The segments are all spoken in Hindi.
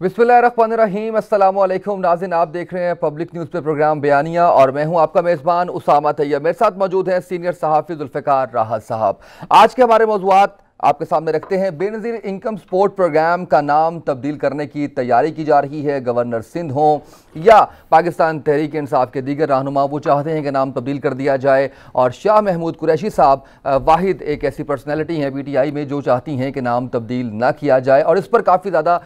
बिस्मिल्लाहिर्रहमानिर्रहीम। अस्सलाम वालेकुम नाज़रीन, आप देख रहे हैं पब्लिक न्यूज़ पे प्रोग्राम बयानिया और मैं हूं आपका मेज़बान उसामा तैयब। मेरे साथ मौजूद हैं सीनियर सहाफ़ी ज़ुल्फ़िकार राहत साहब। आज के हमारे मौज़ूआत आपके सामने रखते हैं। बेनज़ीर इनकम सपोर्ट प्रोग्राम का नाम तब्दील करने की तैयारी की जा रही है। गवर्नर सिंध हों या पाकिस्तान तहरीक इंसाफ के दीगर रहनुमा, वो चाहते हैं कि नाम तब्दील कर दिया जाए। और शाह महमूद कुरैशी साहब वाहिद एक ऐसी पर्सनैलिटी हैं PTI में जो चाहती हैं कि नाम तब्दील ना किया जाए, और इस पर काफ़ी ज़्यादा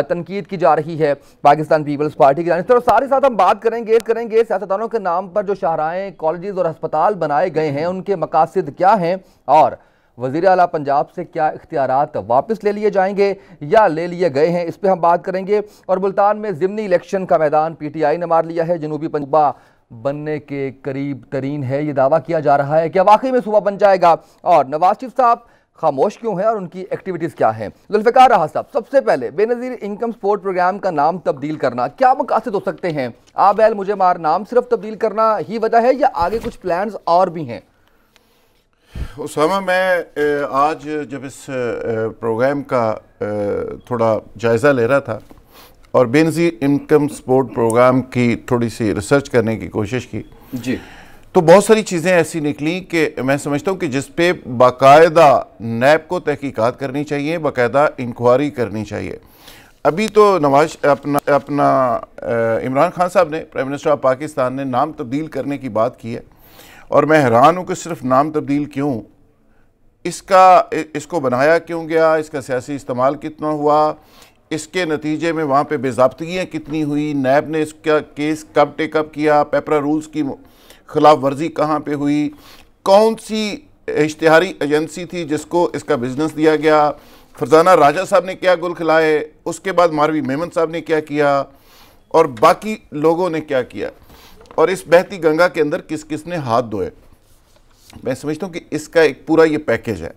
तनकीद की जा रही है पाकिस्तान पीपल्स पार्टी की जानिब से। और साथ ही साथ हम बात करेंगे सियासतदानों के नाम पर जो शाहराएँ, कॉलेजेस और अस्पताल बनाए गए हैं, उनके मकासद क्या हैं, और वज़ीर आला पंजाब से क्या इख्तियारात वापस ले लिए जाएंगे या ले लिए गए हैं, इस पर हम बात करेंगे। और मुल्तान में ज़िमनी इलेक्शन का मैदान PTI ने मार लिया है। जनूबी पंजाब बनने के करीब तरीन है, ये दावा किया जा रहा है। क्या वाकई में सूबा बन जाएगा? और नवाज शरीफ साहब खामोश क्यों हैं और उनकी एक्टिविटीज़ क्या हैं? ज़ुल्फ़िकार राहत साहब, सबसे पहले बेनज़ीर इनकम सपोर्ट प्रोग्राम का नाम तब्दील करना क्या मकासद हो सकते हैं? आबैल मुझे मार, नाम सिर्फ तब्दील करना ही वजह है या आगे कुछ प्लान्स और भी हैं? उसामा, मैं आज जब इस प्रोग्राम का थोड़ा जायज़ा ले रहा था और बेनज़ीर इनकम सपोर्ट प्रोग्राम की थोड़ी सी रिसर्च करने की कोशिश की जी, तो बहुत सारी चीज़ें ऐसी निकली कि मैं समझता हूँ कि जिस पे बाकायदा नैब को तहकीकात करनी चाहिए, बाकायदा इंक्वायरी करनी चाहिए। अभी तो अपना इमरान खान साहब ने, प्राइम मिनिस्टर ऑफ पाकिस्तान ने नाम तब्दील करने की बात की है और मैं हैरान हूँ कि सिर्फ नाम तब्दील क्यों, इसको बनाया क्यों गया, इसका सियासी इस्तेमाल कितना हुआ, इसके नतीजे में वहाँ पे बेज़ाब्तियाँ कितनी हुई, नैब ने इसका केस कब टेकअप किया, पेपरा रूल्स की खिलाफ वर्जी कहाँ पे हुई, कौन सी इश्तिहारी एजेंसी थी जिसको इसका बिजनेस दिया गया, फरजाना राजा साहब ने क्या गुल खिलाए, उसके बाद मारवी मेमन साहब ने क्या किया और बाकी लोगों ने क्या किया, और इस बहती गंगा के अंदर किस किस ने हाथ धोए। मैं समझता हूँ कि इसका एक पूरा ये पैकेज है।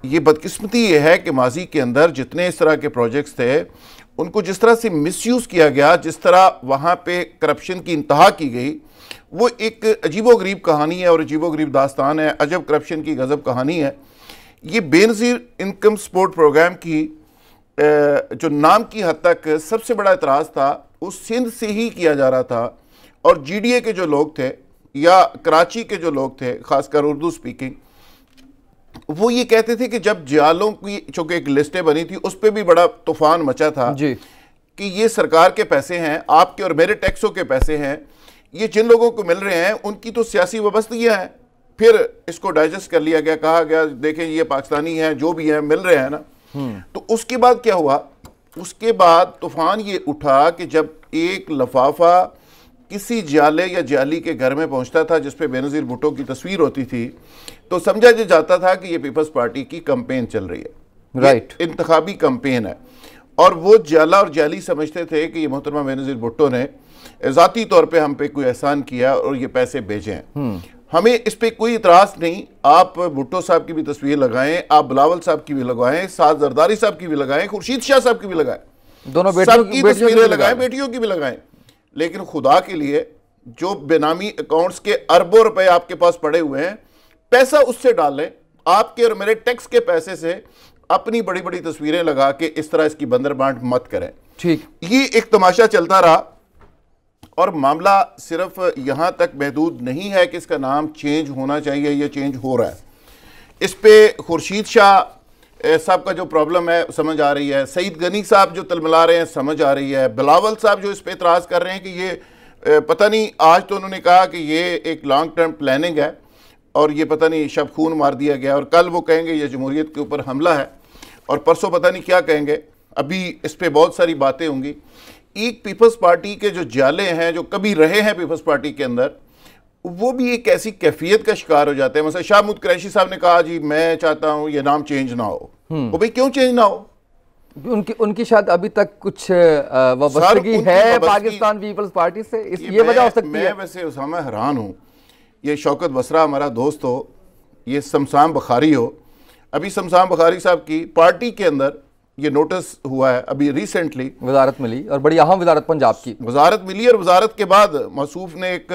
ये बदकिस्मती ये है कि माजी के अंदर जितने इस तरह के प्रोजेक्ट्स थे उनको जिस तरह से मिसयूज़ किया गया, जिस तरह वहाँ पे करप्शन की इंतहा की गई, वो एक अजीबोगरीब कहानी है और अजीबोगरीब दास्तान है, अजब करप्शन की गज़ब कहानी है। ये बेनज़ीर इनकम सपोर्ट प्रोग्राम की जो नाम की हद तक सबसे बड़ा एतराज़ था वो सिंध से ही किया जा रहा था, और GDA के जो लोग थे या कराची के जो लोग थे, खासकर उर्दू स्पीकिंग, वो ये कहते थे कि जब जियालों की चूंकि एक लिस्टें बनी थी उस पर भी बड़ा तूफान मचा था जी, कि ये सरकार के पैसे हैं, आपके और मेरे टैक्सों के पैसे हैं, ये जिन लोगों को मिल रहे हैं उनकी तो सियासी वाबस्तगियाँ हैं। फिर इसको डाइजेस्ट कर लिया गया, कहा गया देखें ये पाकिस्तानी हैं, जो भी हैं मिल रहे हैं ना। तो उसके बाद क्या हुआ? उसके बाद तूफान ये उठा कि जब एक लफाफा किसी जाले या जाली के घर में पहुंचता था जिसपे बेनज़ीर भुट्टो की तस्वीर होती थी तो समझा जाता था कि ये पीपल्स पार्टी की कैंपेन चल रही है, राइट, इंतखाबी कैंपेन है। और वो जाला और जाली समझते थे कि ये मोहतरमा बेनज़ीर भुट्टो ने ज़ाती तौर पे हम पे कोई एहसान किया और ये पैसे भेजे हैं। हमें इस पर कोई इतराज़ नहीं, आप भुट्टो साहब की भी तस्वीर लगाएं, आप बिलावल साहब की भी लगाएं, साद जरदारी साहब की भी लगाएं, खुर्शीद शाह साहब की भी लगाएं, दोनों सबकी तस्वीरें लगाएं, बेटियों की भी लगाएं। लेकिन खुदा के लिए जो बेनामी अकाउंट्स के अरबों रुपए आपके पास पड़े हुए हैं, पैसा उससे डाल लें, आपके और मेरे टैक्स के पैसे से अपनी बड़ी बड़ी तस्वीरें लगा के इस तरह इसकी बंदरबांट मत करें। ठीक, ये एक तमाशा चलता रहा और मामला सिर्फ यहां तक महदूद नहीं है कि इसका नाम चेंज होना चाहिए, यह चेंज हो रहा है। इस पे खुर्शीद शाह साहब का जो प्रॉब्लम है समझ आ रही है, सईद गनी साहब जो तलमला रहे हैं समझ आ रही है, बिलावल साहब जो इस पे एतराज़ कर रहे हैं कि ये पता नहीं, आज तो उन्होंने कहा कि ये एक लॉन्ग टर्म प्लानिंग है और ये पता नहीं शब खून मार दिया गया, और कल वो कहेंगे ये जमहूरियत के ऊपर हमला है, और परसों पता नहीं क्या कहेंगे। अभी इस पर बहुत सारी बातें होंगी। एक पीपल्स पार्टी के जो जाले हैं, जो कभी रहे हैं पीपल्स पार्टी के अंदर, वो भी एक ऐसी कैफियत का शिकार हो जाते हैं। मतलब शाह महमूद कुरैशी साहब ने कहा जी मैं चाहता हूं ये नाम चेंज ना हो। वो भाई क्यों चेंज ना हो? उनकी शायद अभी तक कुछ वाबस्तगी है पाकिस्तान पीपल्स पार्टी से, ये वजह हो सकती है। मैं वैसे उसामा हैरान हूँ, ये शौकत बसरा हमारा दोस्त हो, ये शमशान बुखारी हो, अभी शमशान बुखारी साहब की पार्टी के अंदर ये नोटिस हुआ है, अभी रिसेंटली वजारत मिली और बड़ी अहम वजारत पंजाब की वजारत मिली, और वजारत के बाद मसूफ ने एक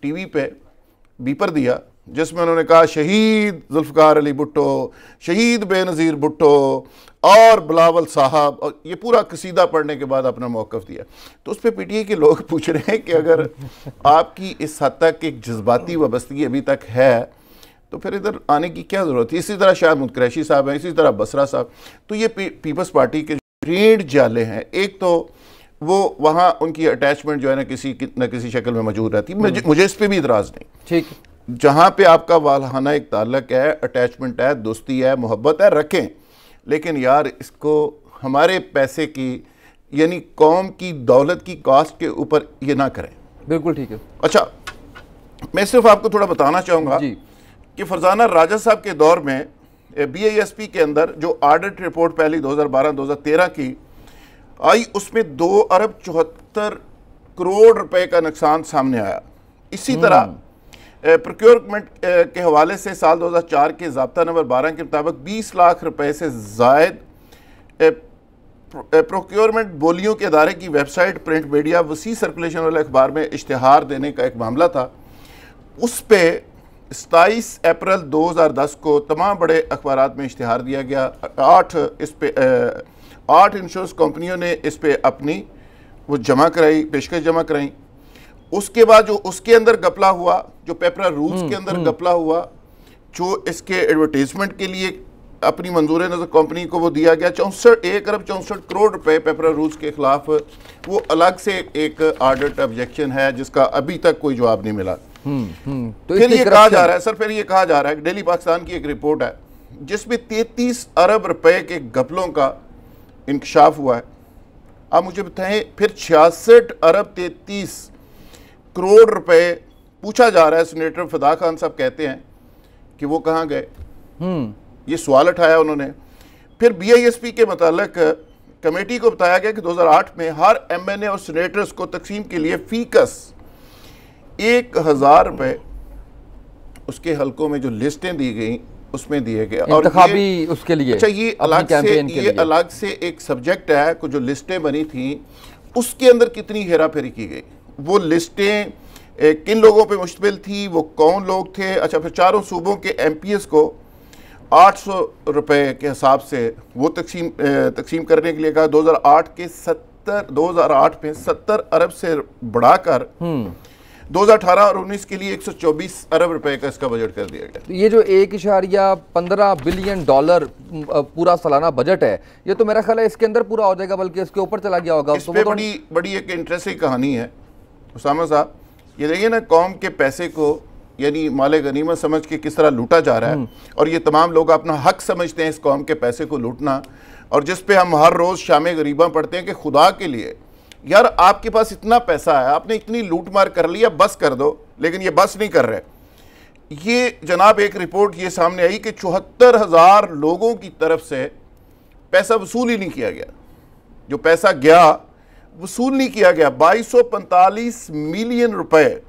TV पे बीपर दिया जिसमें उन्होंने कहा शहीद जुल्फ़िकार अली भुट्टो, शहीद बेनज़ीर भुट्टो और बिलावल साहब, और ये पूरा कसीदा पढ़ने के बाद अपना मौक़िफ़ दिया। तो उस पर पीटीआई के लोग पूछ रहे हैं कि अगर आपकी इस हद तक एक जज्बाती वाबस्तगी अभी तक है तो फिर इधर आने की क्या ज़रूरत है। इसी तरह शाह महमूद कुरैशी साहब हैं, इसी तरह बसरा साहब। तो ये पीपल्स पार्टी के ट्रेंड जाले हैं। एक तो वो वहाँ उनकी अटैचमेंट जो है ना किसी शक्ल में मौजूद रहती है। मुझे इस पर भी इतराज़ नहीं, ठीक, जहाँ पे आपका वालहाना एक ताल्लुक है, अटैचमेंट है, दोस्ती है, मोहब्बत है, रखें, लेकिन यार इसको हमारे पैसे की यानी कौम की दौलत की कॉस्ट के ऊपर ये ना करें। बिल्कुल ठीक है। अच्छा, मैं सिर्फ आपको थोड़ा बताना चाहूँगा कि फरजाना राजा साहब के दौर में BISP के अंदर जो ऑडिट रिपोर्ट पहली 2012-2013 की आई, उसमें 2 अरब 74 करोड़ रुपए का नुकसान सामने आया। इसी तरह प्रोक्योरमेंट के हवाले से साल 2004 के ज़ाब्ता नंबर 12 के मुताबिक 20 लाख रुपए से ज़ायद प्रोक्योरमेंट बोलियों के अदारे की वेबसाइट, प्रिंट मीडिया, वसी सर्कुलेशन वाले अखबार में इश्तिहार देने का एक मामला था। उस पर 27 अप्रैल 2010 को तमाम बड़े अखबारात में इश्तिहार दिया गया। 8 इंश्योरेंस कंपनियों ने इस पर अपनी वो जमा कराई, पेशकश जमा कराई। उसके बाद जो उसके अंदर गपला हुआ, जो पेपरा रूल्स के अंदर गपला हुआ, जो इसके एडवर्टीजमेंट के लिए अपनी मंजूर नजर कंपनी को वो दिया गया 1 अरब 64 करोड़ रुपए पेपरा रूल्स के खिलाफ, वो अलग से एक ऑडिट ऑब्जेक्शन है जिसका अभी तक कोई जवाब नहीं मिला। तो फिर ये कहा जा रहा है सर, फिर ये कहा जा रहा है, डेली पाकिस्तान की एक रिपोर्ट है जिसमें 33 अरब रुपए के घपलों का इंकशाफ हुआ है। आप मुझे बताएं, फिर 66 अरब 33 करोड़ रुपए पूछा जा रहा है। सेनेटर फदा खान साहब कहते हैं कि वो कहाँ गए, ये सवाल उठाया उन्होंने। फिर BISP के मुतालिक कमेटी को बताया गया कि 2008 में हर MNA और सेनेटर्स को तकसीम के लिए फीकस 1000 रुपए उसके हल्कों में जो लिस्टें दी गई उसमें दिए गए, और ये उसके लिए अच्छा ये अलग से एक सब्जेक्ट है। कुछ जो लिस्टें बनी थी उसके अंदर कितनी हेरा फेरी की गई, वो लिस्टें किन लोगों पे मुश्तमिल थी, वो कौन लोग थे। अच्छा, फिर चारों सूबों के MPs को 800 रुपए के हिसाब से वो तकसीम करने के लिए कहा। 2008 में 70 अरब से बढ़ाकर 2018 और 19 के लिए 124 अरब रुपए का इसका बजट कर दिया गया। ये जो 1.15 बिलियन डॉलर पूरा सालाना बजट है, ये तो मेरा ख्याल है इसके अंदर पूरा हो जाएगा, बल्कि इसके ऊपर चला गया होगा। इस पे बड़ी एक इंटरेस्टिंग कहानी है उसामा साहब। ये देखिए ना, कौम के पैसे को यानी माले गनीमत समझ के किस तरह लूटा जा रहा है, और ये तमाम लोग अपना हक समझते हैं इस कौम के पैसे को लूटना, और जिस पे हम हर रोज़ शामे गरीबा पढ़ते हैं कि खुदा के लिए यार आपके पास इतना पैसा है, आपने इतनी लूट मार कर लिया, बस कर दो। लेकिन ये बस नहीं कर रहे। ये जनाब एक रिपोर्ट ये सामने आई कि 74,000 लोगों की तरफ से पैसा वसूल ही नहीं किया गया। जो पैसा गया वसूल नहीं किया गया। 2245 मिलियन रुपए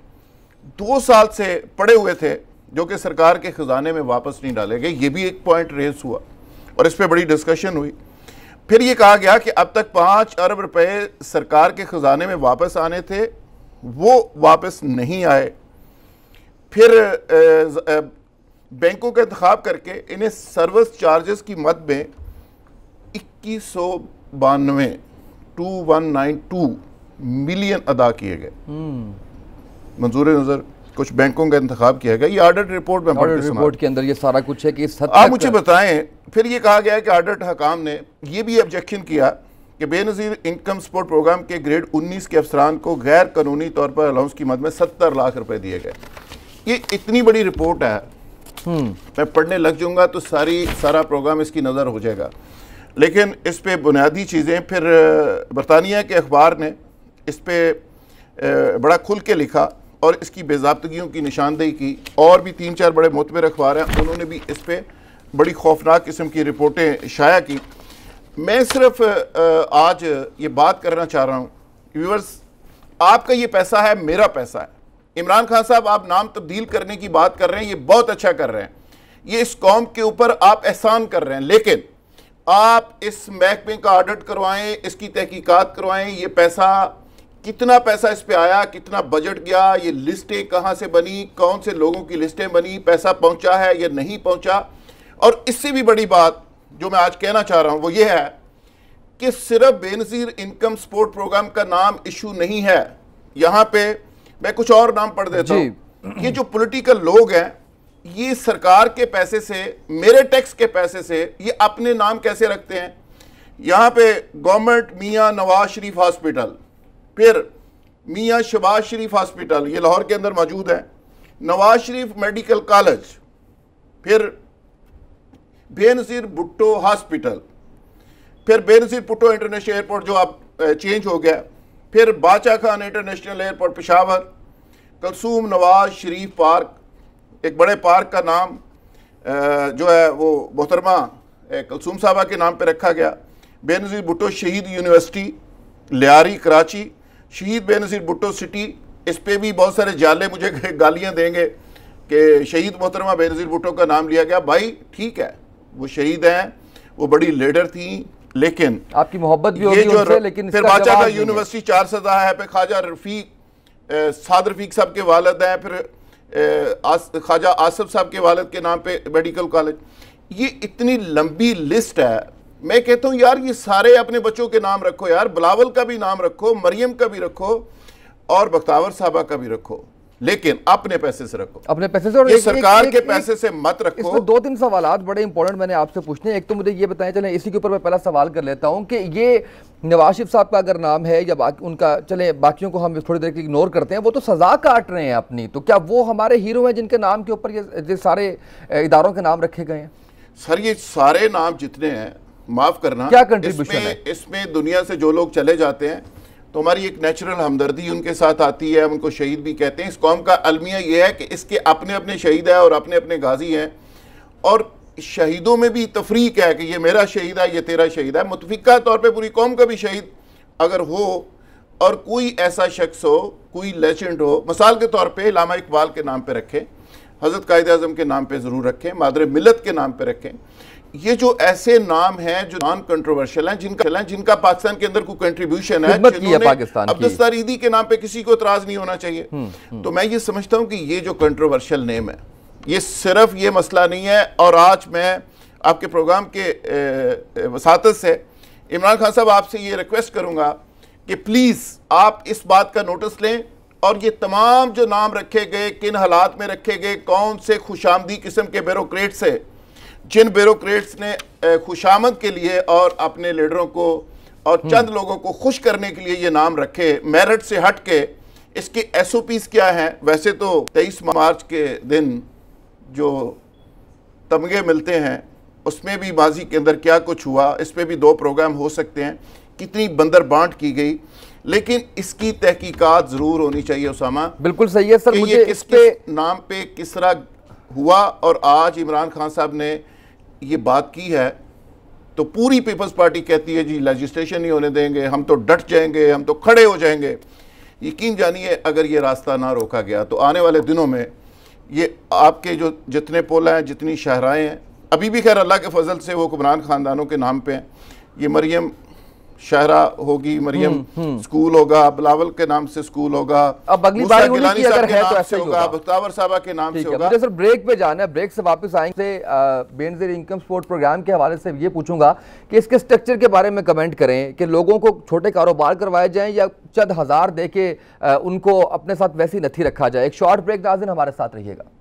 2 साल से पड़े हुए थे जो कि सरकार के खजाने में वापस नहीं डाले गए। ये भी एक पॉइंट रेज हुआ और इस पर बड़ी डिस्कशन हुई। फिर ये कहा गया कि अब तक 5 अरब रुपए सरकार के खजाने में वापस आने थे, वो वापस नहीं आए। फिर बैंकों का इंतखाब करके इन्हें सर्विस चार्जेस की मद में 2192 मिलियन अदा किए गए। मंजूर नजर कुछ बैंकों का इंतखाब किया गया। ये ऑडिट रिपोर्ट में रिपोर्ट के अंदर ये सारा कुछ है कि आप मुझे बताएं। फिर ये कहा गया है कि ऑडिट हकाम ने ये भी ऑब्जेक्शन किया कि बेनज़ीर इनकम सपोर्ट प्रोग्राम के ग्रेड 19 के अफसरान को गैर कानूनी तौर पर अलाउंस की मद में 70 लाख रुपए दिए गए। ये इतनी बड़ी रिपोर्ट है, मैं पढ़ने लग जाऊंगा तो सारा प्रोग्राम इसकी नज़र हो जाएगा। लेकिन इस पे बुनियादी चीज़ें फिर बरतानिया के अखबार ने इस पे बड़ा खुल के लिखा और इसकी बेज़ाब्तगियों की निशानदेही की। और भी 3-4 बड़े मोतबर अखबार हैं, उन्होंने भी इस पे बड़ी खौफनाक किस्म की रिपोर्टें शाया की। मैं सिर्फ आज ये बात करना चाह रहा हूँ व्यूअर्स, आपका ये पैसा है, मेरा पैसा है। इमरान खान साहब, आप नाम तब्दील करने की बात कर रहे हैं, ये बहुत अच्छा कर रहे हैं, ये इस कौम के ऊपर आप एहसान कर रहे हैं। लेकिन आप इस महकमे का ऑडिट करवाएं, इसकी तहकीकात करवाएं। ये पैसा कितना पैसा इस पे आया, कितना बजट गया, ये लिस्टें कहाँ से बनी, कौन से लोगों की लिस्टें बनी, पैसा पहुंचा है या नहीं पहुंचा। और इससे भी बड़ी बात जो मैं आज कहना चाह रहा हूं वो ये है कि सिर्फ बेनज़ीर इनकम सपोर्ट प्रोग्राम का नाम इशू नहीं है। यहां पे मैं कुछ और नाम पढ़ देता हूं। ये जो पॉलिटिकल लोग हैं, ये सरकार के पैसे से, मेरे टैक्स के पैसे से ये अपने नाम कैसे रखते हैं। यहां पे गवर्नमेंट मियां नवाज शरीफ हॉस्पिटल, फिर मियां शहबाज शरीफ हॉस्पिटल, ये लाहौर के अंदर मौजूद है, नवाज शरीफ मेडिकल कॉलेज, फिर बेनज़ीर भुट्टो हॉस्पिटल, फिर बेनज़ीर भुट्टो इंटरनेशनल एयरपोर्ट जो अब चेंज हो गया, फिर बादशाह Khan international airport Peshawar, Kulsoom Nawaz Sharif park, एक बड़े पार्क का नाम जो है वो मोहतरमा कलसूम साहबा के नाम पे रखा गया, बेनज़ीर भुट्टो शहीद यूनिवर्सिटी लियारी कराची, शहीद बेनज़ीर भुट्टो सिटी, इस पे भी बहुत सारे जाले मुझे गालियां देंगे कि शहीद मोहतरमा बेनज़ीर भुट्टो का नाम लिया गया। भाई ठीक है, वो शहीद हैं, वो बड़ी लीडर थी, लेकिन आपकी मोहब्बत भी होगी उनसे, लेकिन फिर बादशाह का यूनिवर्सिटी 4 सदा है, फिर ख्वाजा रफीक साद रफीक साहब के वालिद हैं, फिर ख्वाजा आसिफ साहब के वालिद के नाम पे मेडिकल कॉलेज। ये इतनी लंबी लिस्ट है। मैं कहता हूँ यार ये सारे अपने बच्चों के नाम रखो यार, बिलावल का भी नाम रखो, मरियम का भी रखो और बख्तावर साहबा का भी रखो, लेकिन अपने पैसे से रखो, अपने पैसे से। और ये सरकार के पैसे से मत रखो। इसमें 2-3 सवाल बड़े इंपॉर्टेंट मैंने आपसे पूछने हैं। एक तो मुझे ये बताएं, चलें इसी के ऊपर मैं पहला सवाल कर लेता हूं कि ये नवाज शरीफ साहब का अगर नाम है या उनका, चले बाकियों को हम थोड़ी देर के इग्नोर करते हैं, वो तो सजा काट रहे हैं अपनी, तो क्या वो हमारे हीरो हैं जिनके नाम के ऊपर ये सारे इदारों के नाम रखे गए हैं? सर ये सारे नाम जितने हैं, माफ करना, क्या कंट्रीब्यूशन है इसमें दुनिया से जो लोग चले जाते हैं तो हमारी एक नेचुरल हमदर्दी उनके साथ आती है, हम उनको शहीद भी कहते हैं। इस कौम का अलमिया यह है कि इसके अपने अपने शहीद है और अपने अपने गाजी हैं, और शहीदों में भी तफरीक है कि ये मेरा शहीद है, ये तेरा शहीद है। मुतफिका तौर पे पूरी कौम का भी शहीद अगर हो और कोई ऐसा शख्स हो, कोई लेजेंड हो, मिसाल के तौर पे इलामा इकबाल के नाम पे रखें, हज़रत कायद आज़म के नाम पे ज़रूर रखें, मादर मिलत के नाम पे रखें। ये जो ऐसे नाम हैं जो नॉन कंट्रोवर्शियल हैं, जिनका पाकिस्तान के अंदर कोई कंट्रीब्यूशन है, अब्दुस्तार ईदी के नाम पे किसी को इतराज नहीं होना चाहिए। तो मैं ये समझता हूँ कि ये जो कंट्रोवर्शियल नेम है, ये सिर्फ ये मसला नहीं है। और आज मैं आपके प्रोग्राम के वसातत से इमरान खान साहब आपसे ये रिक्वेस्ट करूँगा कि प्लीज़ आप इस बात का नोटिस लें, और ये तमाम जो नाम रखे गए, किन हालात में रखे गए, कौन से खुशामदी किस्म के ब्यूरोक्रेट से, जिन ब्यूरोक्रेट्स ने खुशामद के लिए और अपने लीडरों को और चंद लोगों को खुश करने के लिए ये नाम रखे, मेरिट से हट के इसके SOPs क्या हैं। वैसे तो 23 मार्च के दिन जो तमगे मिलते हैं उसमें भी माजी के अंदर क्या कुछ हुआ, इस पर भी 2 प्रोग्राम हो सकते हैं, कितनी बंदर बांट की गई, लेकिन इसकी तहकीकात जरूर होनी चाहिए। उसामा बिल्कुल सही है सर, मुझे किसके नाम पे किस तरह हुआ। और आज इमरान खान साहब ने ये बात की है तो पूरी पीपल्स पार्टी कहती है जी लेजिस्लेशन नहीं होने देंगे, हम तो डट जाएंगे, हम तो खड़े हो जाएंगे। यकीन जानिए अगर ये रास्ता ना रोका गया तो आने वाले दिनों में ये आपके जो जितने पोला हैं, जितनी शहराएँ हैं, अभी भी खैर अल्लाह के फजल से वो हुक्मरान ख़ानदानों के नाम पे हैं। ये मरियम शहरा होगी, मरियम स्कूल होगा, बिलावल के नाम से स्कूल होगा, अब अगली बार गिलानी अगर है तो ऐसे होगा, बख्तावर साहबा के नाम से होगा। मुझे सर ब्रेक पे जाना है, ब्रेक से वापस आएंगे। बेनज़ीर इनकम सपोर्ट प्रोग्राम के हवाले से ये पूछूंगा कि इसके स्ट्रक्चर के बारे में कमेंट करें कि लोगों को छोटे कारोबार करवाए जाएं या चंद हज़ार दे के उनको अपने साथ वैसी नथी रखा जाए। एक शॉर्ट ब्रेक, नाज़रीन हमारे साथ रहिएगा।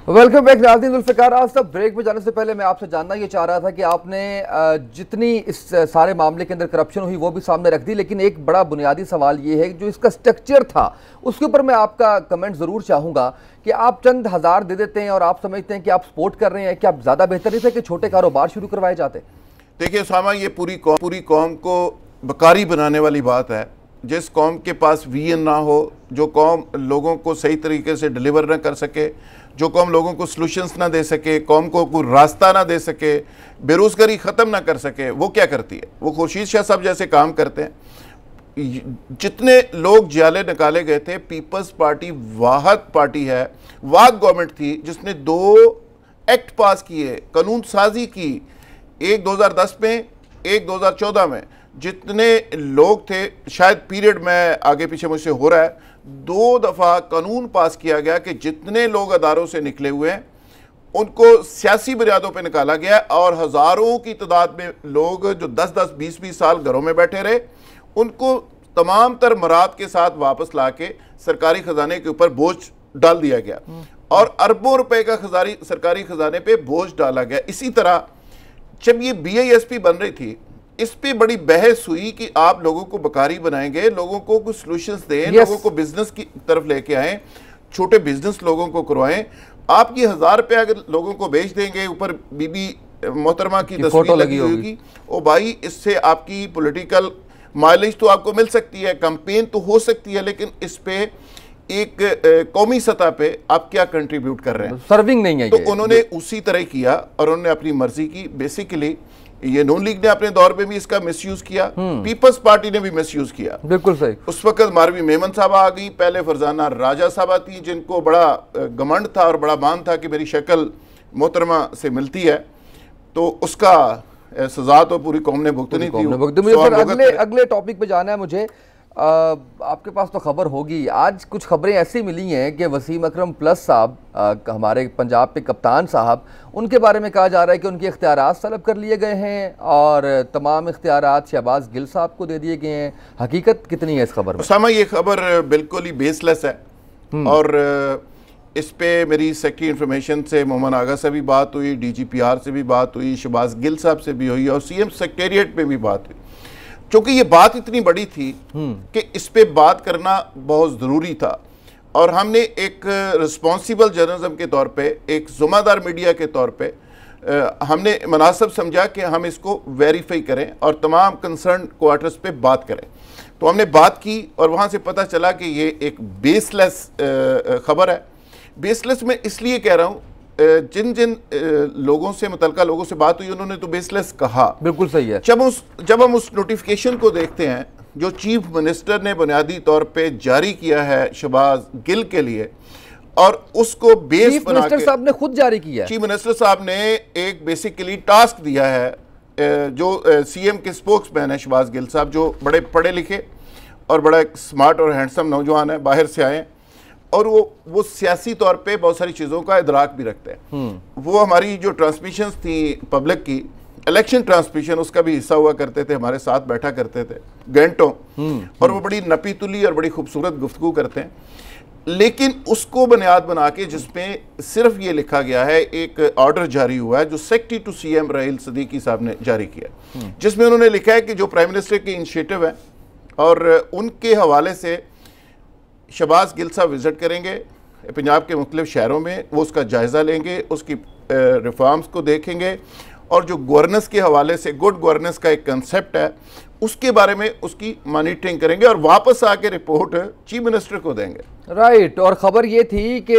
वेलकम बैक नाज़रीन। जुल्फ़िकार, आज तक ब्रेक में जाने से पहले मैं आपसे जानना ये चाह रहा था कि आपने जितनी इस सारे मामले के अंदर करप्शन हुई वो भी सामने रख दी, लेकिन एक बड़ा बुनियादी सवाल ये है जो इसका स्ट्रक्चर था उसके ऊपर मैं आपका कमेंट ज़रूर चाहूँगा कि आप चंद हज़ार दे देते हैं और आप समझते हैं कि आप सपोर्ट कर रहे हैं, कि आप ज़्यादा बेहतर नहीं थे कि छोटे कारोबार शुरू करवाए जाते? देखिए उसामा, ये पूरी कौम को बकारी बनाने वाली बात है। जिस कौम के पास विजन ना हो, जो कौम लोगों को सही तरीके से डिलीवर ना कर सके, जो कौम लोगों को सॉल्यूशंस ना दे सके, कौम को कोई रास्ता ना दे सके, बेरोज़गारी ख़त्म ना कर सके, वो क्या करती है? वो खुर्शीद शाह साहब जैसे काम करते हैं। जितने लोग जाले निकाले गए थे, पीपल्स पार्टी वाहद पार्टी है, वाहद गवर्नमेंट थी जिसने 2 एक्ट पास किए, कानून साजी की, एक 2010 में, एक 2014 में। जितने लोग थे, शायद पीरियड में आगे पीछे मुझसे हो रहा है, 2 दफ़ा कानून पास किया गया कि जितने लोग अदारों से निकले हुए हैं उनको सियासी बुनियादों पे निकाला गया, और हज़ारों की तादाद में लोग जो 10-10, 20-20 साल घरों में बैठे रहे, उनको तमाम तर मराद के साथ वापस ला के सरकारी खजाने के ऊपर बोझ डाल दिया गया, और अरबों रुपए का सरकारी खजाने पे बोझ डाला गया। इसी तरह जब ये BISP बन रही थी, इस पे बड़ी बहस हुई कि आप लोगों को बकारी बनाएंगे, लोगों को कुछ सॉल्यूशंस दें, लोगों को बिजनेस की तरफ लेके आए, छोटे बिजनेस लोगों को करवाएं। आप ये 1000 रुपये अगर लोगों को बेच देंगे, ऊपर बीबी मोहतरमा की तस्वीर लगी होगी, ओ भाई, इससे आपकी पॉलिटिकल माइलेज तो आपको मिल सकती है, कैंपेन तो हो सकती है, लेकिन इस पे एक कौमी सतह पे आप क्या कंट्रीब्यूट कर रहे हैं? सर्विंग नहीं है। तो उन्होंने उसी तरह किया और उन्होंने अपनी मर्जी की। बेसिकली ये नून लीग ने अपने दौर में भी इसका मिसयूज किया, पीपल्स पार्टी ने भी मिसयूज किया। बिल्कुल सही। उस वक्त मारवी मेमन साहब आ गई, पहले फरजाना राजा साहब थी, जिनको बड़ा घमंड था और बड़ा मान था कि मेरी शक्ल मोहतरमा से मिलती है, तो उसका सजा तो पूरी कौम ने भुगतनी थी। अगले टॉपिक पे जाना है मुझे। आपके पास तो खबर होगी, आज कुछ खबरें ऐसी मिली हैं कि वसीम अकरम प्लस साहब, हमारे पंजाब के कप्तान साहब, उनके बारे में कहा जा रहा है कि उनके इख्तियारात तलब कर लिए गए हैं और तमाम इख्तियारात शहबाज गिल साहब को दे दिए गए हैं। हकीकत कितनी है इस खबर में? उसामा, ये खबर बिल्कुल ही बेसलेस है, और इस पे मेरी सेक्रेटरी इंफॉर्मेशन से मोहम्मद आगा से भी बात हुई, DGPR से भी बात हुई, शहबाज गिल साहब से भी हुई, और CM सेक्रेटेरिएट में भी बात हुई। क्योंकि ये बात इतनी बड़ी थी कि इस पे बात करना बहुत ज़रूरी था, और हमने एक रिस्पॉन्सिबल जर्नलिज्म के तौर पे, एक ज़िम्मेदार मीडिया के तौर पे हमने मुनासिब समझा कि हम इसको वेरीफाई करें और तमाम कंसर्न क्वार्टर्स पे बात करें। तो हमने बात की और वहाँ से पता चला कि ये एक बेसलेस खबर है। बेसलेस मैं इसलिए कह रहा हूँ, जिन जिन लोगों से, मुतल्लिका लोगों से बात हुई, उन्होंने तो बेसलेस कहा। बिल्कुल सही है। जब हम उस नोटिफिकेशन को देखते हैं जो चीफ मिनिस्टर ने बुनियादी तौर पे जारी किया है शहबाज गिल के लिए, और उसको बेस चीफ मिनिस्टर साहब ने खुद जारी किया है। चीफ मिनिस्टर साहब ने एक बेसिकली टास्क दिया है, जो CM के स्पोक्समैन है शहबाज गिल साहब, जो बड़े पढ़े लिखे और बड़ा स्मार्ट और हैंडसम नौजवान है, बाहर से आए, और वो सियासी तौर पे बहुत सारी चीज़ों का इदराक भी रखते हैं। वो हमारी जो ट्रांसमिशंस थी पब्लिक की, इलेक्शन ट्रांसमिशन, उसका भी हिस्सा हुआ करते थे, हमारे साथ बैठा करते थे घंटों, और वो बड़ी नपी तुली और बड़ी खूबसूरत गुफ्तगू करते हैं। लेकिन उसको बुनियाद बना के जिसमें सिर्फ ये लिखा गया है, एक ऑर्डर जारी हुआ है जो सेक्रेटरी टू CM राहील सदीकी साहब ने जारी किया, जिसमें उन्होंने लिखा है कि जो प्राइम मिनिस्टर के इनिशिएटिव है और उनके हवाले से शहबाज गिल साहब विज़िट करेंगे पंजाब के मुख्तलिफ शहरों में, वो उसका जायज़ा लेंगे, उसकी रिफॉर्म्स को देखेंगे, और जो गवर्नेंस के हवाले से गुड गवर्नेंस का एक कंसेप्ट है उसके बारे में उसकी मॉनिटरिंग करेंगे और वापस आके रिपोर्ट चीफ मिनिस्टर को देंगे। राइट। और ख़बर ये थी कि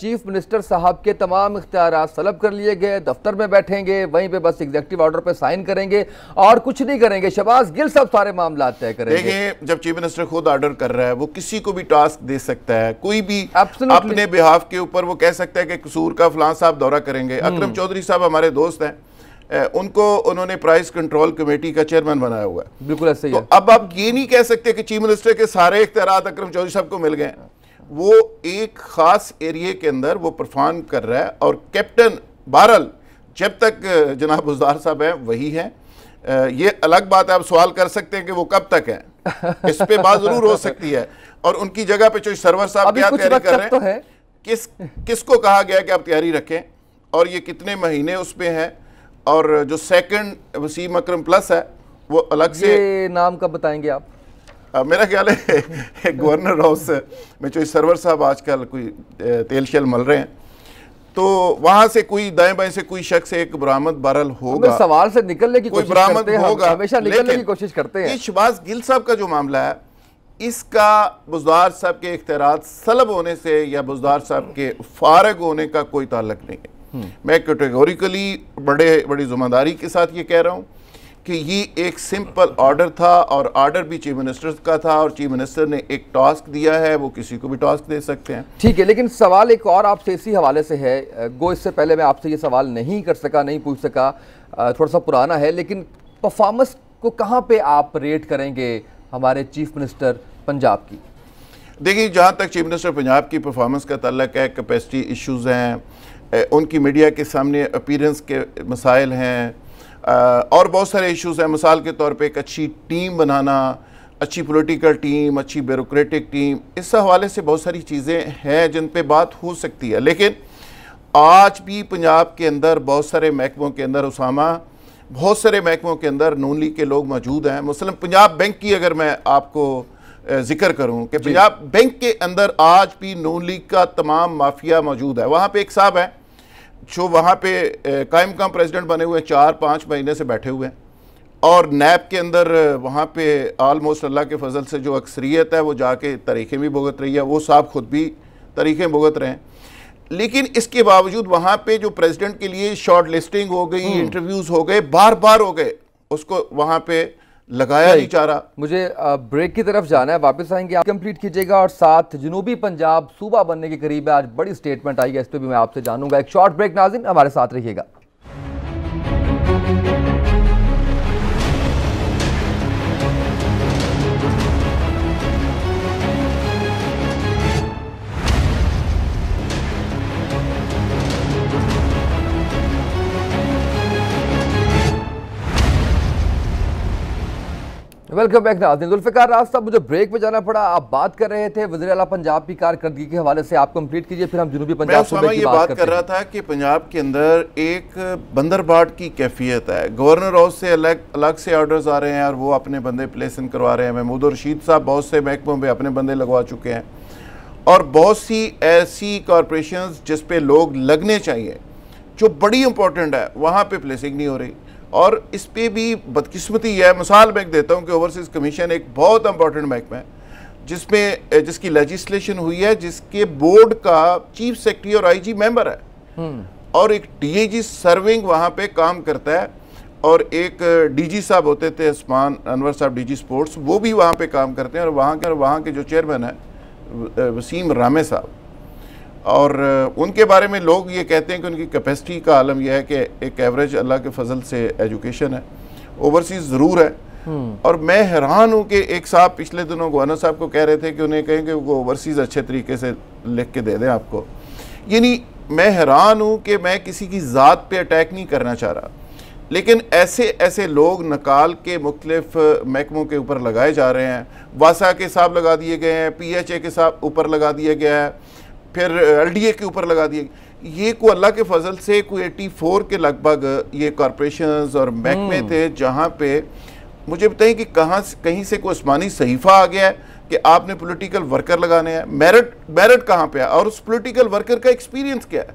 चीफ मिनिस्टर साहब के तमाम इख्तियारात तलब कर लिए गए, दफ्तर में बैठेंगे, वहीं पे बस एग्जीक्यूटिव ऑर्डर पे साइन करेंगे और कुछ नहीं करेंगे। शहबाज गिल साहब सारे मामला तय करेंगे। देखिए, जब चीफ मिनिस्टर खुद ऑर्डर कर रहा है, वो किसी को भी टास्क दे सकता है, कोई भी अपने बिहाफ के ऊपर वो कह सकता है कि कसूर का फलां साहब दौरा करेंगे। अकरम चौधरी साहब हमारे दोस्त हैं, उनको उन्होंने प्राइस कंट्रोल कमेटी का चेयरमैन बनाया हुआ है। बिल्कुल ऐसे ही तो है। अब आप ये नहीं कह सकते कि चीफ मिनिस्टर के सारे इख्तियारात अकरम चौधरी साहब को मिल गए। वो एक खास एरिया के अंदर वो परफॉर्म कर रहा है, और कैप्टन बहरहाल जब तक जनाब बुज़दार साहब हैं वही हैं। ये अलग बात है, आप सवाल कर सकते हैं कि वो कब तक हैं, इस पे बात जरूर हो सकती है। और उनकी जगह पे जो सरवर साहब क्या तैयारी कर रहे हैं, किसको कहा गया कि आप तैयारी रखें, और ये कितने महीने उसमें हैं, और जो सेकंड वसीम अकरम प्लस है वो अलग से। ये नाम कब बताएंगे आप? मेरा ख्याल है गवर्नर हाउस में जो सरवर साहब आजकल कोई तेल शेल मल रहे हैं, तो वहां से कोई दाएं बाएं से कोई शख्स एक बरामद बहरहाल होगा। सवाल से निकलने की कोशिश करते हैं, होगा, हमेशा निकलने की कोशिश करते हैं। शहबाज गिल साहब का जो मामला है, इसका बुज़दार साहब के इख्तियारात सलब होने से या बुज़दार साहब के फारग होने का कोई ताल्लुक नहीं है। मैं कैटेगोरिकली बड़ी जिम्मेदारी के साथ ये कह रहा हूँ कि ये एक सिंपल ऑर्डर था और ऑर्डर भी चीफ मिनिस्टर का था और चीफ मिनिस्टर ने एक टास्क दिया है, वो किसी को भी टास्क दे सकते हैं। ठीक है, लेकिन सवाल एक और आपसे इसी हवाले से है, गो इससे पहले मैं आपसे ये सवाल नहीं कर सका, नहीं पूछ सका, थोड़ा सा पुराना है, लेकिन परफॉर्मेंस को कहाँ पे आप रेट करेंगे हमारे चीफ मिनिस्टर पंजाब की? देखिए, जहाँ तक चीफ मिनिस्टर पंजाब की परफॉर्मेंस का ताल्लुक है, कैपेसिटी इश्यूज़ हैं, उनकी मीडिया के सामने अपीयरेंस के मसाइल हैं और बहुत सारे इश्यूज़ हैं। मिसाल के तौर पे एक अच्छी टीम बनाना, अच्छी पॉलिटिकल टीम, अच्छी ब्यूरोक्रेटिक टीम, इस हवाले से बहुत सारी चीज़ें हैं जिन पे बात हो सकती है। लेकिन आज भी पंजाब के अंदर बहुत सारे महकमों के अंदर बहुत सारे महकमों के अंदर नून लीग के लोग मौजूद हैं। मसलन पंजाब बैंक की अगर मैं आपको जिक्र करूं कि पंजाब बैंक के अंदर आज भी नून लीग का तमाम माफिया मौजूद है। वहाँ पे एक साहब है जो वहाँ पे कायम मकाम प्रेसिडेंट बने हुए 4-5 महीने से बैठे हुए हैं और नैब के अंदर वहाँ पे आलमोस्ट अल्लाह के फजल से जो अक्सरियत है वो जाके तारीखें भी भुगत रही है, वो साहब खुद भी तारीखें भुगत रहे हैं। लेकिन इसके बावजूद वहाँ पे जो प्रेसिडेंट के लिए शॉर्ट लिस्टिंग हो गई, इंटरव्यूज़ हो गए, बार बार हो गए, उसको वहाँ पे लगाया नहीं जा रहा। मुझे ब्रेक की तरफ जाना है, वापस आएंगे, आप कंप्लीट कीजिएगा। और साथ जनूबी पंजाब सूबा बनने के करीब है, आज बड़ी स्टेटमेंट आई है, इस पर भी मैं आपसे जानूंगा। एक शॉर्ट ब्रेक, नाज़रीन हमारे साथ रहिएगा। वेलकम बैक नाज़रीन। जुल्फ़िकार राज साहब, मुझे ब्रेक पे जाना पड़ा, आप बात कर रहे थे वज़ीर आला पंजाब की कारकर्दगी के हवाले से, आप कंप्लीट कीजिए, फिर हम जनूबी पंजाब सूबे की बात कर रहा था कि पंजाब के अंदर एक बंदरबाट की कैफियत है। गवर्नर हाउस से अलग से ऑर्डर्स आ रहे हैं और वो अपने बंदे प्लेस इन करवा रहे हैं। महमूद रशीद साहब बहुत से महकमों में अपने बंदे लगवा चुके हैं और बहुत सी ऐसी कॉरपोरेशंस जिस पे लोग लगने चाहिए जो बड़ी इंपॉर्टेंट है, वहाँ पे प्लेसिंग नहीं हो रही। और इस पे भी बदकिस्मती है। मिसाल मैं देता हूँ कि ओवरसीज़ कमीशन एक बहुत इंपॉर्टेंट महकमा है जिसकी लेजिस्लेशन हुई है, जिसके बोर्ड का चीफ सेक्रेटरी और आईजी मेंबर है और एक डीआईजी सर्विंग वहाँ पे काम करता है और एक डीजी साहब होते थे उस्मान अनवर साहब, डीजी स्पोर्ट्स, वो भी वहाँ पे काम करते हैं। और वहाँ के जो चेयरमैन है वसीम रामे साहब, और उनके बारे में लोग ये कहते हैं कि उनकी कैपेसिटी का आलम यह है कि एक एवरेज अल्लाह के फजल से एजुकेशन है, ओवरसीज़ ज़रूर है। और मैं हैरान हूँ कि एक साहब पिछले दिनों गवर्नर साहब को कह रहे थे कि उन्हें कहें कि वो ओवरसीज़ अच्छे तरीके से लिख के दे दें आपको। यानी मैं हैरान हूँ कि मैं किसी की ज़ात पे अटैक नहीं करना चाह रहा, लेकिन ऐसे लोग निकाल के मुख्तलिफ महकमों के ऊपर लगाए जा रहे हैं। वासा के साहब लगा दिए गए हैं, PHA के साहब ऊपर लगा दिया गया है, फिर LDA के ऊपर लगा दिए। ये को अल्लाह के फजल से कोई 84 के लगभग ये कॉरपोरेशंस और महकमे थे जहाँ पे मुझे बताइए कि कहीं से कोई उस्मानी सहीफ़ा आ गया है कि आपने पॉलिटिकल वर्कर लगाने हैं। मेरिट कहाँ पे है और उस पॉलिटिकल वर्कर का एक्सपीरियंस क्या है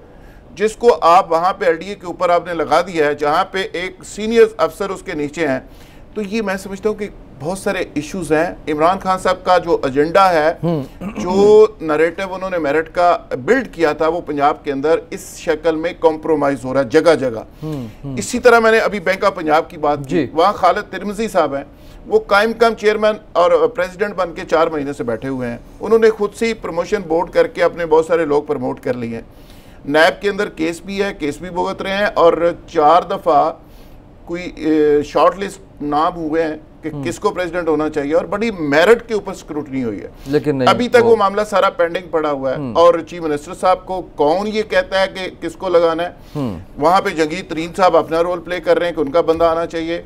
जिसको आप वहाँ पे LDA के ऊपर आपने लगा दिया है, जहाँ पे एक सीनियर अफसर उसके नीचे हैं। तो ये मैं समझता हूँ कि बहुत सारे इश्यूज हैं। इमरान खान साहब का जो एजेंडा है, जो नरेटिव उन्होंने मेरिट का बिल्ड किया था, वो पंजाब के अंदर इस शक्ल में कॉम्प्रोमाइज हो रहा है जगह जगह। इसी तरह मैंने अभी बैंक ऑफ पंजाब की बात की, वहाँ खालिद तिरमिजी साहब हैं, वो कायम कम चेयरमैन और प्रेसिडेंट बन के 4 महीने से बैठे हुए हैं। उन्होंने खुद से ही प्रमोशन बोर्ड करके अपने बहुत सारे लोग प्रमोट कर लिए हैं। नैब के अंदर केस भी है, केस भी भुगत रहे हैं और 4 दफ़ा कोई शॉर्ट लिस्ट नाम हुए हैं कि किसको प्रेसिडेंट होना चाहिए और बड़ी मेरिट के ऊपर स्क्रूटनी हुई है, लेकिन नहीं, अभी तक वो मामला सारा पेंडिंग पड़ा हुआ है। और चीफ मिनिस्टर साहब को कौन ये कहता है कि किसको लगाना है? वहां पे जंगीर तरीन साहब अपना रोल प्ले कर रहे हैं कि उनका बंदा आना चाहिए।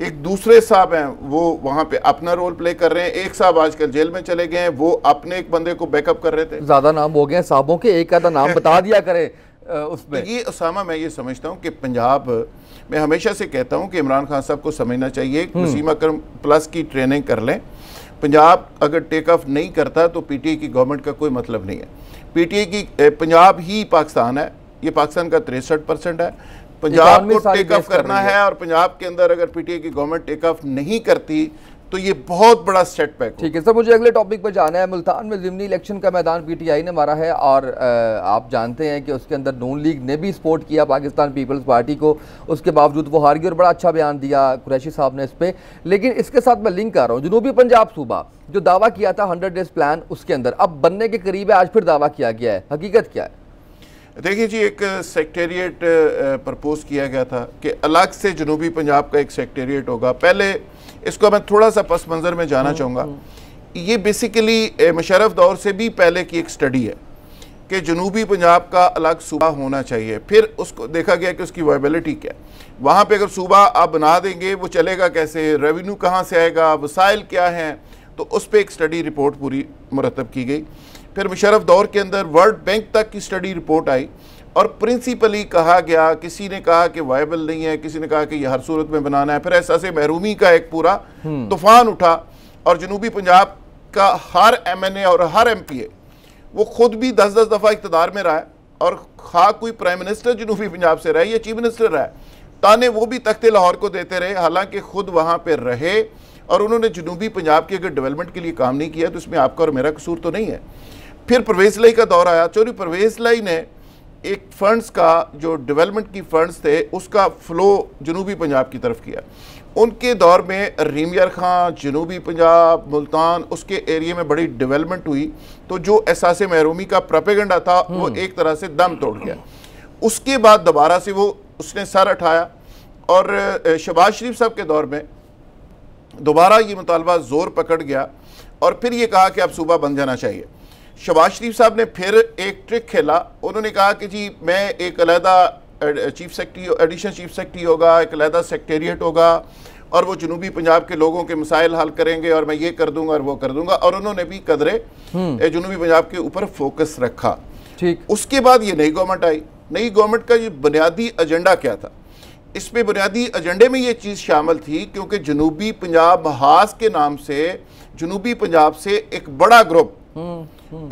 एक दूसरे साहब हैं वो वहां पे अपना रोल प्ले कर रहे हैं। एक साहब आजकल जेल में चले गए हैं, वो अपने एक बंदे को बैकअप कर रहे थे। ज्यादा नाम हो गए साहबों के, एक आधा नाम बता दिया करें उसमें। ये उसामा, मैं ये समझता हूँ कि पंजाब, मैं हमेशा से कहता हूँ कि इमरान खान साहब को समझना चाहिए, वसीम अकरम प्लस की ट्रेनिंग कर लें। पंजाब अगर टेक ऑफ नहीं करता तो PTI की गवर्नमेंट का कोई मतलब नहीं है। PTI की पंजाब ही पाकिस्तान है, ये पाकिस्तान का 63% है। पंजाब को टेक ऑफ करना है और पंजाब के अंदर अगर PTI की गवर्नमेंट टेक ऑफ नहीं करती तो ये बहुत बड़ा सेटबैक। ठीक है सर, मुझे अगले टॉपिक पर जाना है। मुल्तान में ज़िमनी इलेक्शन का मैदान पीटीआई ने मारा है और आप जानते हैं कि उसके अंदर नून लीग ने भी सपोर्ट किया पाकिस्तान पीपल्स पार्टी को, उसके बावजूद वो हार गई और बड़ा अच्छा बयान दिया कुरैशी साहब ने इस पर। लेकिन इसके साथ मैं लिंक कर रहा हूँ, जनूबी पंजाब सूबा जो दावा किया था 100 डेज प्लान, उसके अंदर अब बनने के करीब है, आज फिर दावा किया गया है, हकीकत क्या है? देखिए जी, एक सेक्रेटेरिएट प्रपोज किया गया था कि अलग से जनूबी पंजाब का एक सेक्रेटेरिएट होगा। पहले इसको मैं थोड़ा सा पस मंज़र में जाना चाहूँगा। ये बेसिकली मुशर्रफ दौर से भी पहले की एक स्टडी है कि जनूबी पंजाब का अलग सूबा होना चाहिए। फिर उसको देखा गया कि उसकी वायबिलिटी क्या है। वहाँ पे अगर सूबा आप बना देंगे वो चलेगा कैसे, रेवेन्यू कहाँ से आएगा, वसाइल क्या हैं, तो उस पर एक स्टडी रिपोर्ट पूरी मुरतब की गई। फिर मुशर्रफ दौर के अंदर वर्ल्ड बैंक तक की स्टडी रिपोर्ट आई और प्रिंसिपली कहा गया, किसी ने कहा कि वायबल नहीं है, किसी ने कहा कि यह हर सूरत में बनाना है। फिर एहसास महरूमी का एक पूरा तूफान उठा और जनूबी पंजाब का हर MNA और हर MPA वो खुद भी 10-10 दफ़ा इक़्तिदार में रहा है और खा कोई प्राइम मिनिस्टर जनूबी पंजाब से रहा है या चीफ मिनिस्टर रहा है, ताने वो भी तख्ते लाहौर को देते रहे, हालांकि खुद वहाँ पर रहे और उन्होंने जनूबी पंजाब की अगर डेवलपमेंट के लिए काम नहीं किया तो इसमें आपका और मेरा कसूर तो नहीं है। फिर परवेज़ लाई का दौर आया। चोरी परवेज़ लाई ने एक फंड्स का जो डेवलपमेंट की फंड्स थे उसका फ्लो जनूबी पंजाब की तरफ किया। उनके दौर में रहीम यार खां, जनूबी पंजाब, मुल्तान, उसके एरिया में बड़ी डेवलपमेंट हुई। तो जो एहसास महरूमी का प्रोपेगेंडा था वो एक तरह से दम तोड़ गया। उसके बाद दोबारा से वो उसने सर उठाया और शहबाज शरीफ साहब के दौर में दोबारा ये मुतालबा ज़ोर पकड़ गया और फिर ये कहा कि अब सूबा बन जाना चाहिए। शहबाज शरीफ साहब ने फिर एक ट्रिक खेला। उन्होंने कहा कि जी मैं एक अलहदा chief secretary, additional chief secretary होगा, एक अलहदा सेक्रेटेरिएट होगा और वो जनूबी पंजाब के लोगों के मसाइल हल करेंगे और मैं ये कर दूंगा और वो कर दूंगा। और उन्होंने भी कदरे जनूबी पंजाब के ऊपर फोकस रखा। ठीक, उसके बाद ये नई गवर्नमेंट आई। नई गवर्नमेंट का ये बुनियादी एजेंडा क्या था? इसमें बुनियादी एजेंडे में ये चीज़ शामिल थी क्योंकि जनूबी पंजाब महाज के नाम से जनूबी पंजाब से एक बड़ा ग्रुप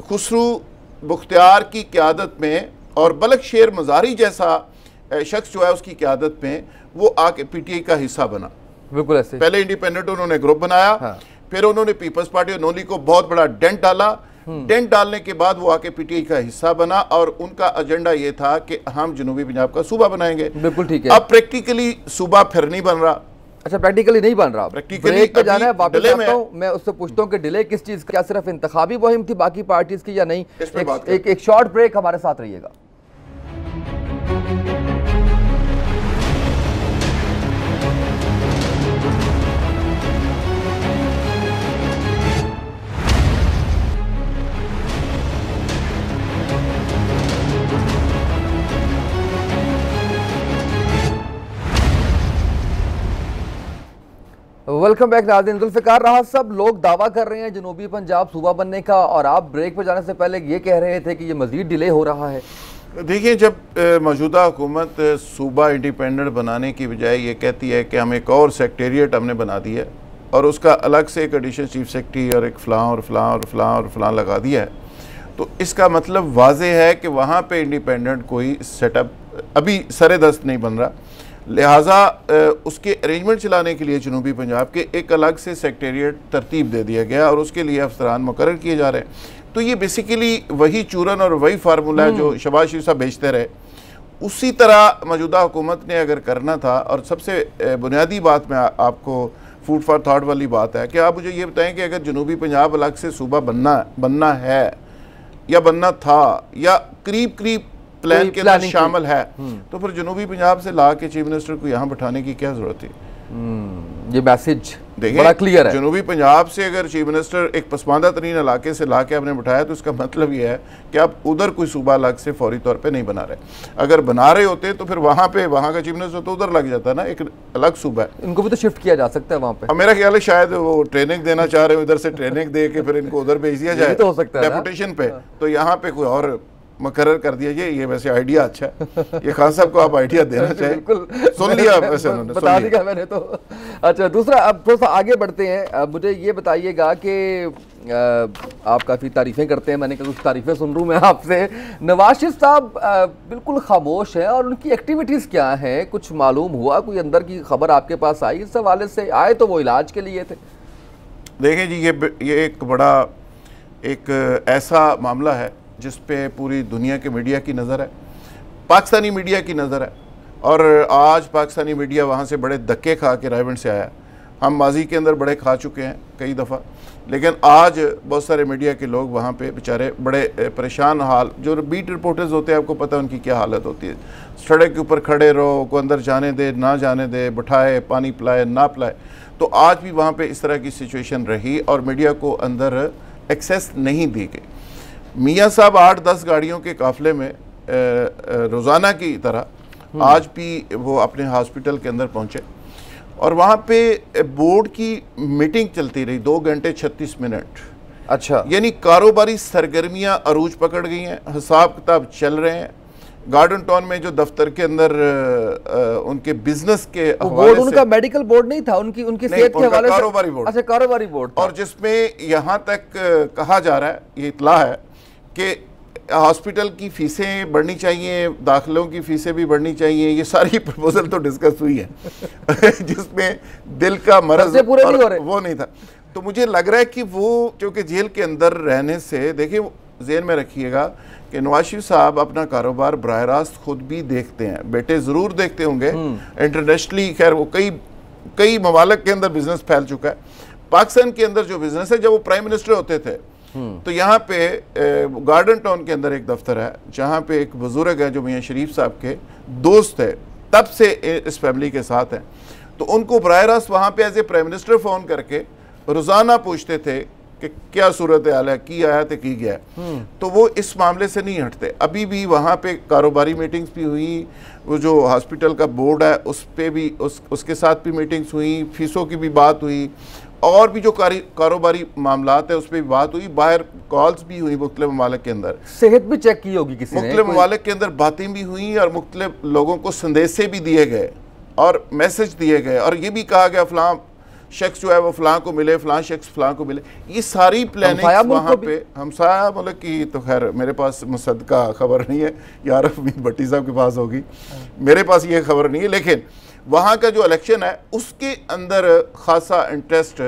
खुसरू बुख्तियार की क़यादत में और बलक शेर मज़ारी जैसा शख्स जो है उसकी क़यादत में वो आके PTI का हिस्सा बना। बिल्कुल ऐसे। पहले इंडिपेंडेंट उन्होंने ग्रुप बनाया। हाँ। फिर उन्होंने पीपल्स पार्टी और नोली को बहुत बड़ा डेंट डाला। डेंट डालने के बाद वो आके PTI का हिस्सा बना और उनका एजेंडा ये था कि हम जनूबी पंजाब का सूबा बनाएंगे। बिल्कुल ठीक है। अब प्रैक्टिकली सूबा फिर नहीं बन रहा। अच्छा, प्रैक्टिकली नहीं बन रहा। प्रैक्टिकली पे जाना है, वापस आता हूं। मैं उससे पूछता हूं कि डिले किस चीज का, क्या सिर्फ इंतखाबी मुहिम थी बाकी पार्टीज की या नहीं? एक शॉर्ट ब्रेक, हमारे साथ रहिएगा। वेलकम बैक नाज़रीन। जुल्फ़िकार राहत साहब, लोग दावा कर रहे हैं जनूबी पंजाब सूबा बनने का और आप ब्रेक पर जाने से पहले ये कह रहे थे कि ये मज़ीद डिले हो रहा है। देखिए, जब मौजूदा हुकूमत सूबा इंडिपेंडेंट बनाने की बजाय ये कहती है कि हम एक और सेक्रेटेरिएट हमने बना दिया है और उसका अलग से एक एडिशनल चीफ सेक्रेटरी और एक फ़लाँ और फ़लाँ और फ़लाँ और फ़लाँ लगा दिया है, तो इसका मतलब वाज़ेह है कि वहाँ पे इंडिपेंडेंट कोई सेटअप अभी सरेदस्त नहीं बन रहा। लिहाजा उसके अरेंजमेंट चलाने के लिए जनूबी पंजाब के एक अलग से सेक्रेटेरिएट तरतीब दे दिया गया और उसके लिए अफसरान मुकर्रर किए जा रहे हैं। तो ये बेसिकली वही चूरन और वही फार्मूला है जो शहबाज शरीफ साहब बेचते रहे। उसी तरह मौजूदा हुकूमत ने अगर करना था, और सबसे बुनियादी बात में आपको फूड फॉर थॉट वाली बात है कि आप मुझे ये बताएं कि अगर जनूबी पंजाब अलग से सूबा बनना है या बनना था या करीब करीब प्लान के अंदर शामिल है, तो फिर जनूबी पंजाब से ला के चीफ मिनिस्टर को यहाँ बैठाने की क्या जरूरत थी? ये मैसेज बड़ा क्लियर है। जनूबी पंजाब से अगर चीफ मिनिस्टर एक पसमानदा तरीन इलाके से ला के आपने बैठाया तो इसका मतलब ये है कि आप उधर कोई सूबा अलग से फौरी तौर पे नहीं बना रहे। अगर बना रहे होते तो फिर वहाँ का चीफ मिनिस्टर तो उधर लग जाता ना, एक अलग सूबा है। इनको भी तो शिफ्ट किया जा सकता है वहाँ पे। मेरा ख्याल है शायद वो ट्रेनिंग देना चाह रहे हो, इधर से ट्रेनिंग दे के फिर इनको उधर भेज दिया जाए डेपुटेशन पे, तो यहाँ पे कोई और मुकर्रर कर दिया जाए। ये वैसे आइडिया अच्छा है, ये खान साहब को आप आइडिया देना चाहिए। बिल्कुल सुन लिया वैसे बता दिया मैंने तो। अच्छा, दूसरा अब थोड़ा सा आगे बढ़ते हैं। अब मुझे ये बताइएगा कि आप काफ़ी तारीफ़ें करते हैं, मैंने कहा कुछ तारीफ़ें सुन लूँ मैं आपसे। नवाज शरीफ साहब बिल्कुल खामोश हैं और उनकी एक्टिविटीज़ क्या हैं? कुछ मालूम हुआ, कोई अंदर की खबर आपके पास आई इस हवाले से? आए तो वो इलाज के लिए थे। देखें जी, ये एक बड़ा एक ऐसा मामला है जिस पे पूरी दुनिया के मीडिया की नज़र है, पाकिस्तानी मीडिया की नज़र है। और आज पाकिस्तानी मीडिया वहाँ से बड़े धक्के खा के रायवंड से आया। हम माजी के अंदर बड़े खा चुके हैं कई दफ़ा, लेकिन आज बहुत सारे मीडिया के लोग वहाँ पे बेचारे बड़े परेशान हाल, जो बीट रिपोर्टर्स होते हैं आपको पता है उनकी क्या हालत होती है। सड़क के ऊपर खड़े रहो, को अंदर जाने दे ना जाने दे, बिठाए, पानी पिलाए ना पिलाए। तो आज भी वहाँ पे इस तरह की सिचुएशन रही और मीडिया को अंदर एक्सेस नहीं दी गई। मियाँ साहब 8-10 गाड़ियों के काफ़िले में रोज़ाना की तरह आज भी वो अपने हॉस्पिटल के अंदर पहुँचे और वहाँ पे बोर्ड की मीटिंग चलती रही 2 घंटे 36 मिनट। अच्छा, यानी कारोबारी सरगर्मियाँ अरूज पकड़ गई हैं, हिसाब किताब चल रहे हैं। गार्डन टाउन में जो दफ्तर के अंदर उनके बिजनेस के बोर्ड, उनका मेडिकल बोर्ड नहीं था, उनकी सेहत के हवाले से कारोबारी बोर्ड। अच्छा, कारोबारी बोर्ड था। और जिसमें यहाँ तक कहा जा रहा है, ये इतला है कि हॉस्पिटल की फीसें बढ़नी चाहिए, दाखिलों की फीसें भी बढ़नी चाहिए। ये सारी प्रपोजल तो डिस्कस हुई है जिसमें दिल का मर्ज पूरे नहीं हो रहे, वो नहीं था। तो मुझे लग रहा है कि वो क्योंकि जेल के अंदर रहने से, देखिए जेल में रखिएगा कि नवाज शरीफ साहब अपना कारोबार बराह रास्त खुद भी देखते हैं, बेटे ज़रूर देखते होंगे इंटरनेशनली। खैर वो कई ममालिक के अंदर बिजनेस फैल चुका है। पाकिस्तान के अंदर जो बिजनेस है, जब वो प्राइम मिनिस्टर होते थे तो यहाँ पे गार्डन टाउन के अंदर एक दफ्तर है जहाँ पे एक बुजुर्ग है जो मियाँ शरीफ साहब के दोस्त है, तब से इस फैमिली के साथ हैं। तो उनको बराह रास्त वहाँ पे as a prime minister phone करके रोज़ाना पूछते थे कि क्या सूरत हाल है, की आया तो की गया। तो वो इस मामले से नहीं हटते। अभी भी वहाँ पे कारोबारी मीटिंग्स भी हुई, वो जो हॉस्पिटल का बोर्ड है उस पे भी उसके साथ भी मीटिंग्स हुई, फीसों की भी बात हुई, और भी जो कारोबारी मामलात है उस पर भी बात हुई, बाहर कॉल्स भी हुई मुख्तलिफ ममालिक के अंदर, सेहत भी चेक की होगी किसी ने, मुख्तलिफ ममालिक के अंदर बातें भी हुई और मुख्तलिफ लोगों को संदेशे भी दिए गए और मैसेज दिए गए और ये भी कहा गया फलां शख्स जो है वो फलां को मिले, फलां शख्स फलां को मिले। ये सारी प्लानिंग वहाँ पे हमसाया मुल्क की, तो खैर मेरे पास मुसद्दका खबर नहीं है, यार भट्टी साहब के पास होगी, मेरे पास ये खबर नहीं है। लेकिन वहाँ का जो इलेक्शन है उसके अंदर खासा इंटरेस्ट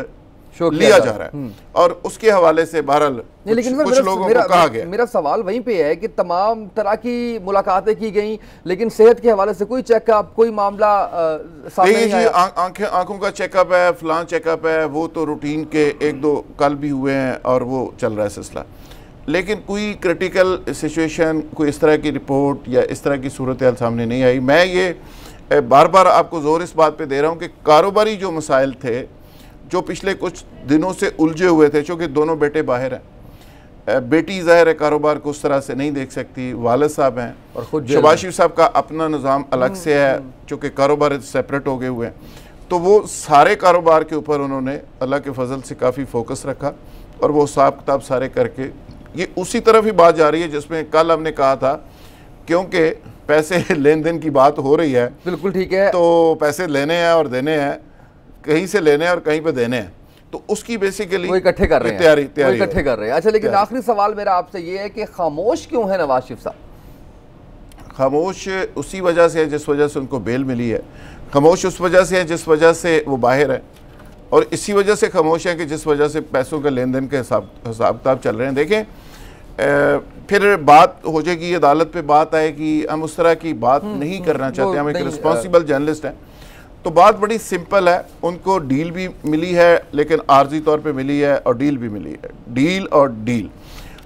लिया जा रहा है और उसके हवाले से बहरहाल कुछ लोगों को कहा गया। मेरा सवाल वहीं पे है कि तमाम तरह की मुलाकातें की गई, लेकिन सेहत के हवाले से कोई चेकअप, कोई मामला सामने नहीं आया। आंखों का चेकअप है, फलां चेकअप है, वो तो रूटीन के 1-2 कल भी हुए हैं और वो चल रहा है सिलसिला। लेकिन कोई क्रिटिकल सिचुएशन, कोई इस तरह की रिपोर्ट या इस तरह की सूरत हाल सामने नहीं आई। मैं ये बार बार आपको जोर इस बात पे दे रहा हूँ कि कारोबारी जो मसाइल थे जो पिछले कुछ दिनों से उलझे हुए थे, चूँकि दोनों बेटे बाहर हैं, बेटी ज़ाहिर है कारोबार को उस तरह से नहीं देख सकती, वालिद साहब हैं और खुद शहबाज शरीफ साहब का अपना निज़ाम अलग से है, चूँकि कारोबार सेपरेट हो गए हुए हैं। तो वो सारे कारोबार के ऊपर उन्होंने अल्लाह के फजल से काफ़ी फोकस रखा और वो हिसाब किताब सारे करके ये उसी तरफ ही बात जा रही है जिसमें कल हमने कहा था, क्योंकि पैसे लेन देन की बात हो रही है। बिल्कुल ठीक है, तो पैसे लेने हैं और देने हैं, कहीं से लेने हैं और कहीं पे देने हैं, तो उसकी बेसिकली वो इकट्ठे कर रहे हैं, तैयारी इकट्ठे कर रहे हैं। अच्छा, लेकिन आखिरी सवाल मेरा आपसे ये है कि खामोश क्यों है नवाज शरीफ साहब? खामोश उसी वजह से है जिस वजह से उनको बेल मिली है, खामोश उस वजह से है जिस वजह से वो बाहर है, और इसी वजह से खामोश है कि जिस वजह से पैसों का लेन देन के हिसाब किताब चल रहे हैं। देखें फिर बात हो जाएगी, अदालत पे बात आएगी, हम उस तरह की बात नहीं करना चाहते, हम एक रिस्पॉन्सिबल जर्नलिस्ट हैं। तो बात बड़ी सिंपल है, उनको डील भी मिली है लेकिन आर्जी तौर पे मिली है और डील भी मिली है, डील और डील।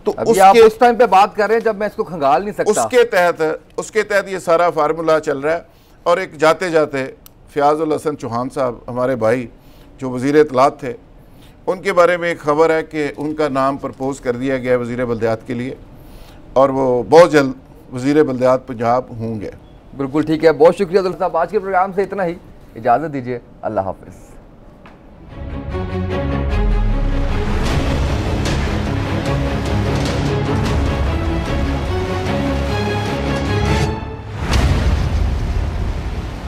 तो उसके आप उस टाइम पे बात कर रहे हैं जब मैं इसको खंगाल नहीं सकता। उसके तहत ये सारा फार्मूला चल रहा है। और एक जाते जाते फयाजुल हसन चौहान साहब हमारे भाई जो वज़ीर इत्तलात थे, उनके बारे में एक खबर है कि उनका नाम प्रपोज कर दिया गया वज़ीर बल्दियात के लिए और वो बहुत जल्द वज़ीर बल्दियात पंजाब होंगे। बिल्कुल ठीक है, बहुत शुक्रिया अब्दुल साहब। आज के प्रोग्राम से इतना ही, इजाज़त दीजिए, अल्लाह हाफ़िज़।